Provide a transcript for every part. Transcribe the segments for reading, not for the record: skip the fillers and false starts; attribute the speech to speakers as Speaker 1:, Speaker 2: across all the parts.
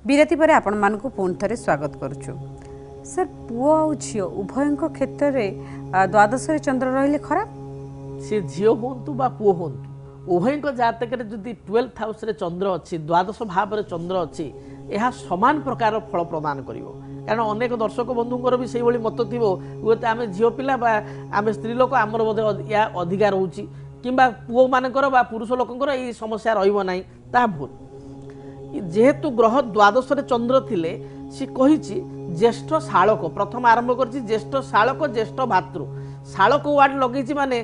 Speaker 1: विरति पर आपण मानकु पुणी थे स्वागत करुचु। सर पुओ आ झील उभय क्षेत्र में द्वादश चंद्र रहिले खराब
Speaker 2: सी झील हूँ बा पुओ हूँ उभय जातक जदि 12th हाउस रे चंद्र अच्छी द्वादश भाव चंद्र अच्छी यह समान प्रकार फल प्रदान कर कारण अनेक दर्शक बंधुଙ୍କର भी से मत थी हूँ आम झील पिला आम स्त्री लोक आमर बोधे या अधिकार रोचे कि पुओ मानकर पुरुष लोकंर ये समस्या रही ता भूल जेहेतु ग्रह द्वादश चंद्र थिले सी कही ज्येष्ठ शालक प्रथम आरंभ कर ज्येष्ठ शालक ज्येष्ठ भातृ शालक वार्ड लगे माने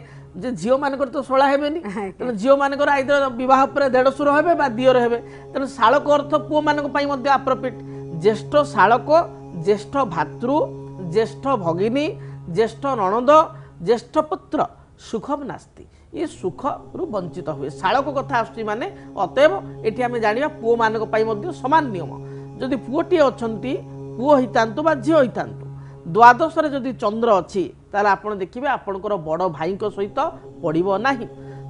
Speaker 2: झील मानकर तो शोला हेबेनी तेणु झील मानकर आइदर विवाह पर देढ़शुर हेबे बा दियर हेबे तेणु शालक अर्थ पुओ मानक पई मध्ये अप्रोप्रिएट ज्येष्ठ शालक ज्येष्ठ भातृ ज्येष्ठ भगिनी ज्येष्ठ ननद ज्येष्ठ पुत्र सुखम नास्ति ये सुख रु वंचित हुए शालक कथा आसुची माने अतएव एठी आमे जानिबा पुओ मानक पई मध्ये समान नियम जदि पुओटी अछंती पुओ हितांतु बा झील हितांतु द्वादश रे जदि चंद्र अच्छी ताले आपण देखिबे आपणकर बड़ भाई सहित पड़िबो नाही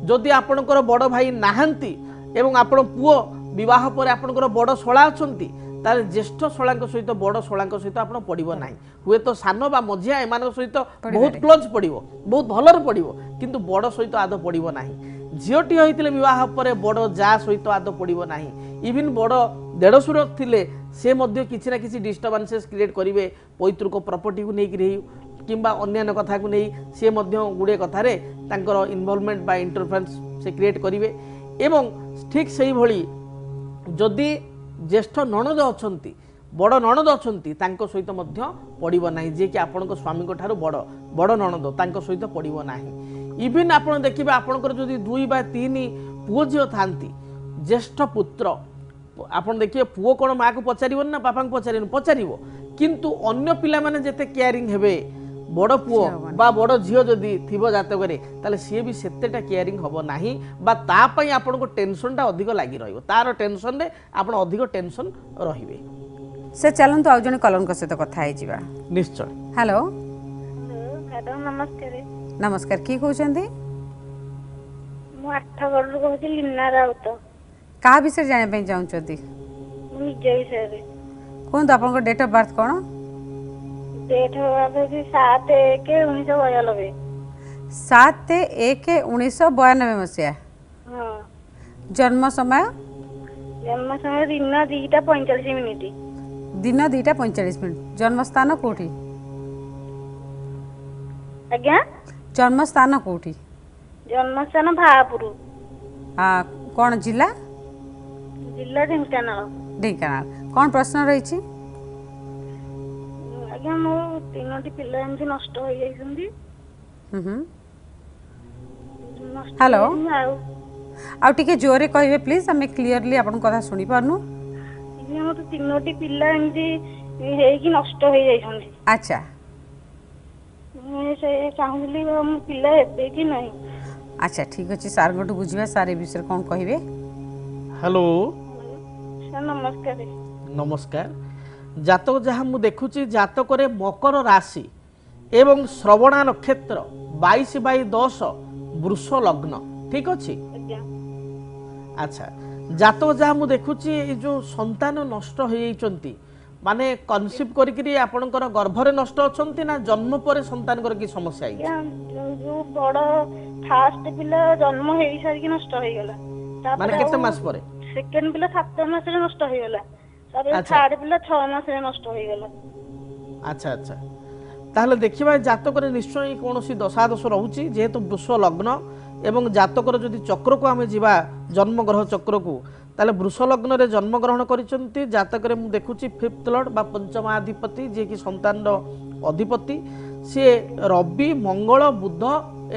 Speaker 2: जदि आपणकर बड़ भाई नाहंती एवं आपण पुओ विवाह पर आपणकर बड़ शोला अछंती ताले ज्येष्ठ शोला सहित बड़ शोला सहित आपण पड़िबो नाही हुए तो सान बा मझिया एमान सहित बहुत क्लोज पड़िबो बहुत भलर पड़िबो किंतु बड़ सहित आद पड़िबो नाही झीलटी होइतिले विवाह पर बड़ जा सहित आद पड़िबो नाही इवन बड़ देढ़शुर थिले से मध्य किसी ना किसी डिस्टर्बांसेस क्रिएट करेंगे पैतृक प्रॉपर्टी को लेकिन किंबा अन्य कथा को नहीं सी गुड़े कथार इनवॉल्वमेंट बा इंटरफेरेंस से क्रिएट करेंगे एवं ठीक से भली जदि ज्येष्ठ ननद अच्छा बड़ ननद अच्छा सहित पड़ो ना जी कि आपण स्वामी ठार बड़ बड़ ननद सहित पड़ो ना इवन आप देखिए आपंकर जदि 2 बा 3 पुओ झील था ज्येष्ठ पुत्र आपन देखिए पुओ कौन माँ को पचार ना बापा को पचार पचार किंतु अन्य पिला माने जेते केयरिंग हेबे बड़ पुओ बा बड़ झील जदि थिबो जातक ताले सी भी सेतेटा केयरिंग हबो नाही बा ता पई आपन को टेंशनटा अधिक लागि रहइबो तार टेंशन रे आपन अधिक टेंशन रहिबे
Speaker 1: से चलंतु आ जने कलंक सहित कथा आइ जिबा
Speaker 2: निश्चय।
Speaker 1: हेलो
Speaker 3: मैडम नमस्कार।
Speaker 1: नमस्कार की कहउछंती
Speaker 3: मु 8 गरु कहउछि लीना राउत
Speaker 1: का विषय जाने पे चाहूँगी
Speaker 3: निज विषय
Speaker 1: कौन तो आपन डेट ऑफ बर्थ कौन
Speaker 3: डेट ऑफ बर्थ 7/1/1992
Speaker 1: 7/1/1992 मसीहा जन्म समय
Speaker 3: दिन 2:45
Speaker 1: दिन 2:45 जन्म स्थान कोठी
Speaker 3: आज्ञा
Speaker 1: जन्म स्थान कोठी
Speaker 3: जन्म स्थान भापुर
Speaker 1: कौन जिला
Speaker 3: जिला ढेंकानाल
Speaker 1: ढेंकानाल कौन प्रश्न रही
Speaker 3: आज्ञा मो 3टी पिला एमती नष्ट हो जाइछन्ती
Speaker 1: हेलो आ टिके जोरे कहिबे प्लीज हमें क्लियरली आपन कथा सुनी पारनु
Speaker 3: मो तो 3टी पिला एमती हेकी नष्ट हो जाइछन्ती
Speaker 1: अच्छा
Speaker 3: मैं से चाहूली हम पिला हेबे कि नहीं
Speaker 1: अच्छा ठीक अच्छे सार गोटू बुझा सार ए विषय कौन कहे
Speaker 2: हेलो
Speaker 3: सर नमस्कार।
Speaker 2: नमस्कार जातक जहाँ मु देखुची जातक रे मकर राशि एवं श्रवणा नक्षत्र 22/10 वृष लग्न ठीक अच्छे अच्छा जातक जहाँ मु देखुची जो संतान नष्ट हो माने कनसिप्ट करिकरी आपनकर गर्भरे नष्ट अछंती ना जन्म पर संतान कर की समस्या
Speaker 3: जो बड़ फास्ट पिला जन्म हेई सारी नष्ट हो गेला
Speaker 2: माने केते मास परे
Speaker 3: सेकंड पिला 7 मास रे नष्ट हो गेला तारे थर्ड पिला 6 मास रे नष्ट हो गेला
Speaker 2: अच्छा अच्छा ताहले देखिबा जातक रे निश्चय कोनोसी दशा दोष रहउची जेहेतु वृष लग्न एवं जातक रे जदि चक्र को हमें जीवा जन्म ग्रह चक्र को ताले वृष लग्न रे जन्म ग्रहण करिसंती जातक रे मु देखुची 5th लॉर्ड बा पंचमाधिपति जे कि संतान रो अधिपति से रवि मंगल बुध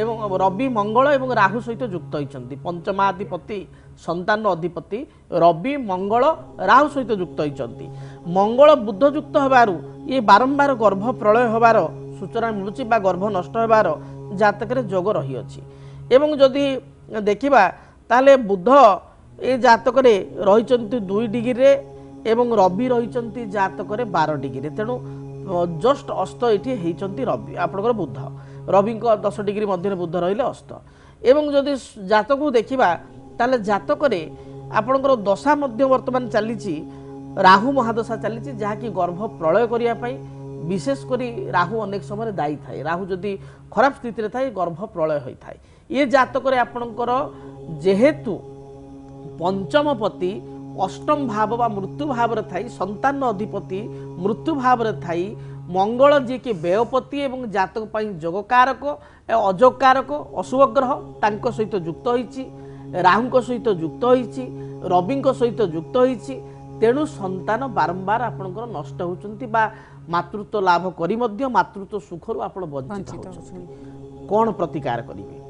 Speaker 2: एवं रवि मंगल एवं राहु सहित युक्त होइचंती पंचमाधिपति संतान अधिपति रवि मंगल राहु सहित युक्त होइचंती मंगल बुध युक्त होबारु ये बारंबार गर्भ प्रलय होबार सूचना मिलुची बा गर्भ नष्ट होबार जातक रे जोग रही अछि एवं जदि देखिबा ताले बुध ए जातक रे रहिचंती 2 डिग्री रे एवं रवि रहिचंती जातक रे 12 डिग्री रे तेणु जस्ट अस्त एठी हेइचंती रवि आपनकर बुध रवि को 10 डिग्री मध्य बुध रहिले अस्त एवं जदि जातक को देखिबा ताले जातक रे आपनकर दशा मध्य वर्तमान चलीची राहु महादशा चली जहाँकि गर्भ प्रलय करने विशेष करी राहु अनेक समय दायी थाए राहु जदि खराब स्थिति थाए गर्भ प्रलय होता है ये जातक आपणकर जेहेतु पंचम पति अष्टम भाव बा मृत्यु भाव थाई संतान अधिपति मृत्यु भाव थाई मंगल जी के व्ययपति एवं जातक पाई जोगकारक अजोगकारक अशुभ ग्रह तांको सहित युक्त होईची राहु सहित युक्त होईची रवि सहित युक्त होईची तेणु संतान बारंबार आपणकर नष्ट होचंती बा मातृत्व लाभ करी मध्य मातृत्व सुखरु आपण वंचित होचंती कोन प्रतिकार करिवे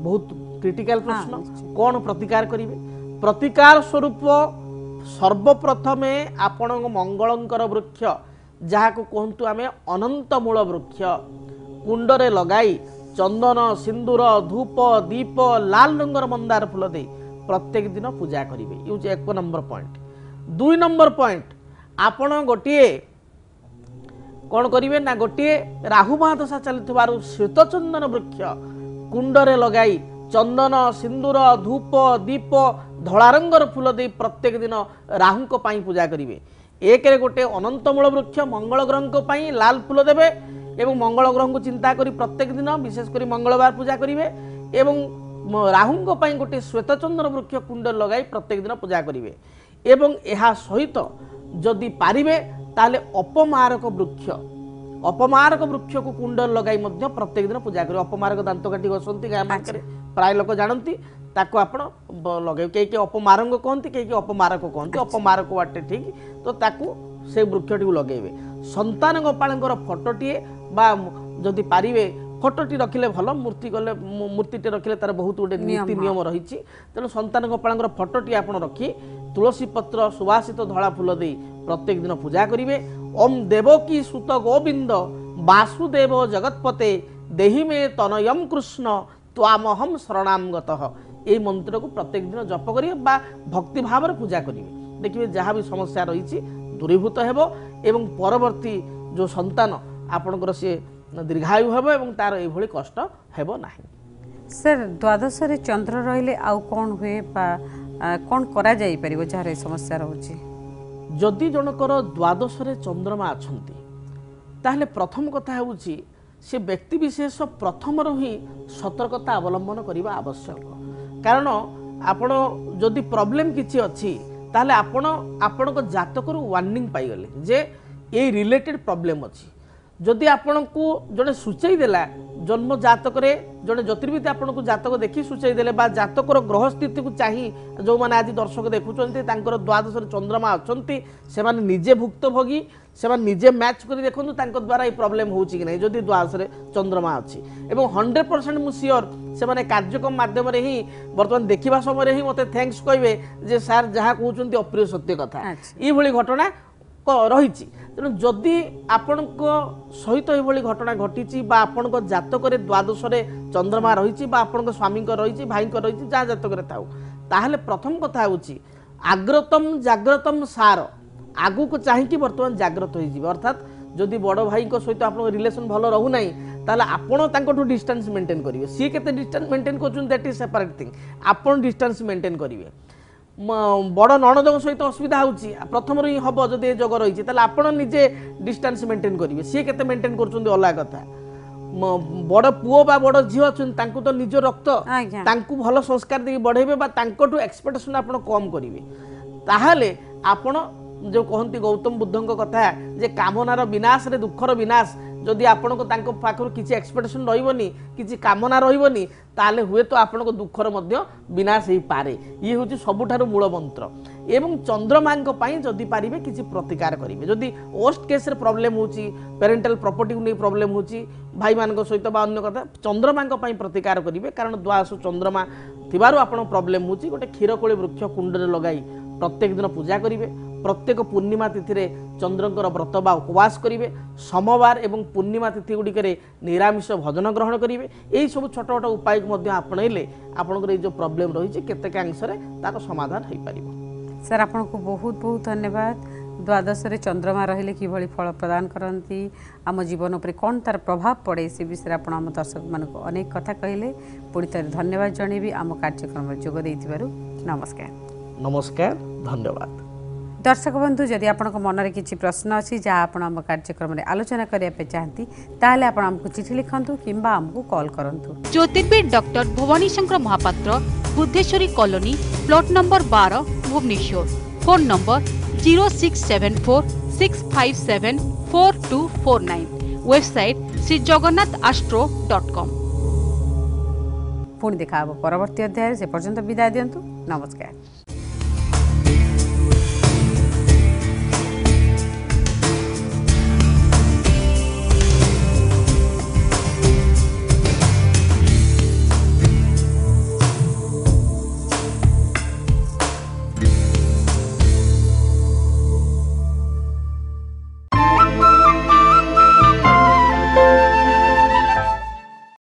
Speaker 2: बहुत क्रिटिकल प्रश्न कोन प्रतिकार करिवे प्रतिकार स्वरूप सर्वप्रथमे आपण मंगलंकर वृक्ष जहाँ को कहतु आम अनंत मूल वृक्ष कुंडरे लगाई चंदन सिंदूर धूप दीप लाल रंगर मंदार फूल दे प्रत्येक दिन पूजा करेंगे ये 1 नंबर पॉइंट 2 नंबर पॉइंट आपण गोटे कौन करेंगे ना गोटे राहु महादशा चलुवर श्वेतचंदन वृक्ष कुंडरे लगाई चंदन सिंदूर धूप दीप धला रंगर फूल दे प्रत्येक दिन राहु को पाई पूजा करेंगे एक गोटे अनंतमूल वृक्ष मंगल ग्रह लाल फूल देवे एवं मंगल ग्रह को चिंता करी प्रत्येक दिन विशेषकर मंगलवार पूजा करेंगे एवं राहु गोटे श्वेतचंदन वृक्ष कुंड लगाई प्रत्येक दिन पूजा करेंगे एवं यह सहित जदि पारिबे ताले अपमारक वृक्ष को कुंड लगाई प्रत्येक दिन पूजा करेंगे अपमारक दांत काटी घसंती गाँ मानक प्राय लोक जानती ताको आपण लगे कई अपमारक कहते कई अपमारक कहते अपमारक वाटे ठीक तो ताकू से वृक्षटी लगेबे संतान गोपाल फोटोटीए बा जदि पारिबे फोटोटी रखिले भल मूर्तिटे रखिले तार बहुत गोटे नीति नियम रही तेणु संतान गोपाल फोटोटी आपण रखी तुलसी पत्र सुवासित धला फूल दे प्रत्येक दिन पूजा करेंगे ओम देवकी सुत गोविंद वासुदेव जगतपते देहि में तनयम कृष्ण त्वामहम शरणाम गतः ये मंत्र को प्रत्येक दिन जप करेंगे बा भक्ति भाव में पूजा करेंगे देखिए जहाँ भी समस्या रही दूरीभूत हेबो एवं परवर्ती जो संतान आपणकर सी दीर्घायु हेबो एवं तार एभली कष्ट हेबो नाही।
Speaker 1: सर द्वादश रे चंद्र रहिले आउ कोन हुए बा कोन करा जाई परिबो जहारे समस्या रहउची
Speaker 2: जदि जनकर द्वादश रे चंद्रमा अछंती ताहले प्रथम कथा हेउची से व्यक्ति विशेष प्रथम ही सतर्कता अवलंबन करने आवश्यक कारण आपण जदि प्रॉब्लम किसी अच्छी ताहले आपण को जातक वार्निंग पाइगले जे ये रिलेटेड प्रॉब्लम अच्छी जदि आपण को जड़े सूचई देला जन्म जातक जड़े ज्योतिर्विद आपण को जातक देखी सूचई देले बा जातकर ग्रह स्थिति को चाहिए जो मैंने आज दर्शक देखुंटे द्वादश चंद्रमा अच्छा से निजे भुक्तभोगी से निजे मैच कर देखो द्वारा ये प्रॉब्लम होची कि नहीं जदि द्वादश चंद्रमा अच्छी एवं 100% मु सियोर से कार्यक्रम मध्यम ही बर्तमान देखा समय ही मत थैंक्स कहे जे सार जहाँ कहते अप्रिय सत्य कथा ये घटना रही तेणु जदि आपण सहित ये घटना घटी आपण जातक द्वादश चंद्रमा रही आपण स्वामी रही भाई रही जहाँ जातक थाऊ ताहले प्रथम कथा होची आग्रतम जाग्रतम सार आगु को चाहिए बर्तमान जाग्रत हो अर्थात जदि बड़ भाई सहित आप रिलेशन भल रहूना ताहले आपण डिस्टेंस मेंटेन करेंगे सी केते डिस्टेंस मेंटेन कर दैट इज सेपरेट थिंग आपण डिस्टेंस मेंटेन करेंगे बड़ नणद सहित असुविधा होची प्रथम ही हम जदि जोग रही आपड़ निजे डिस्टेंस मेंटेन करेंगे सी केते मेंटेन कर अलग कथा बड़ पुओ बा बड़ झील अच्छा तो निज रक्त भल संस्कार देकी बढ़ेबे एक्सपेक्टेशन आप कम करेंगे ताहले आपण जो कहती गौतम बुद्ध कथा जे कामनार विनाश रे दुखर विनाश जदि आपण को पाखर किसी एक्सपेक्टेशन रही किसी कामना रही ताले हुए तो आपण को दुखर मध्य विनाश हो पारे ये हूँ सबुठारु मूल मंत्र एवं चंद्रमा जदि पारिबे किसी प्रतिकार करेंगे जदि वर्स्ट केस रे प्रॉब्लम होची पेरेंटल प्रॉपर्टी को नहीं प्रॉब्लम होची भाई मान सहित बा अन्य कथा चंद्रमा प्रतिकार करेंगे कारण द्वादश चंद्रमा थिबारु आपण प्रॉब्लम होची गोटे क्षीरकोली वृक्ष कुंडरे लगाई प्रत्येक दिन पूजा करेंगे प्रत्येक पूर्णिमा तिथि रे चंद्रंकर व्रत बा उपवास करेंगे सोमवार एवं पूर्णिमा तिथि गुड़िक निरामिष भोजन ग्रहण करेंगे यही सब छोट छोट उपाय को आपणइले आपनकर जो प्रॉब्लम रही केतेक अंश तार समाधान हो पार।
Speaker 1: सर आपन को बहुत बहुत धन्यवाद। द्वादश रे चंद्रमा रहिले कि भली फल प्रदान करती आम जीवन पर कौन तार प्रभाव पड़े से विषय आप आम दर्शक मान अनेक कथा कहले पुणी थे धन्यवाद जनइबी आम कार्यक्रम जोग देइथिबारु नमस्कार।
Speaker 2: नमस्कार धन्यवाद।
Speaker 1: दर्शक बंधु जदि आपन मनरे किछि प्रश्न अछि जहाँ आपण आम कार्यक्रम में आलोचना करने चाहती ताहले आपण हमको चिठी लिखंतु किंबा हमको कॉल करंतु।
Speaker 4: ज्योतिर्विद doctor Bhabani Shankar Mahapatra, Budheswari colony, plot number 12, Bhubaneswar. Phone number 0674 657 4249। Website श्रीजगन्नाथastro.com।
Speaker 1: पुणी देखा परवर्ती अध्याय से पर्यंत विदाय दियंतु। नमस्कार।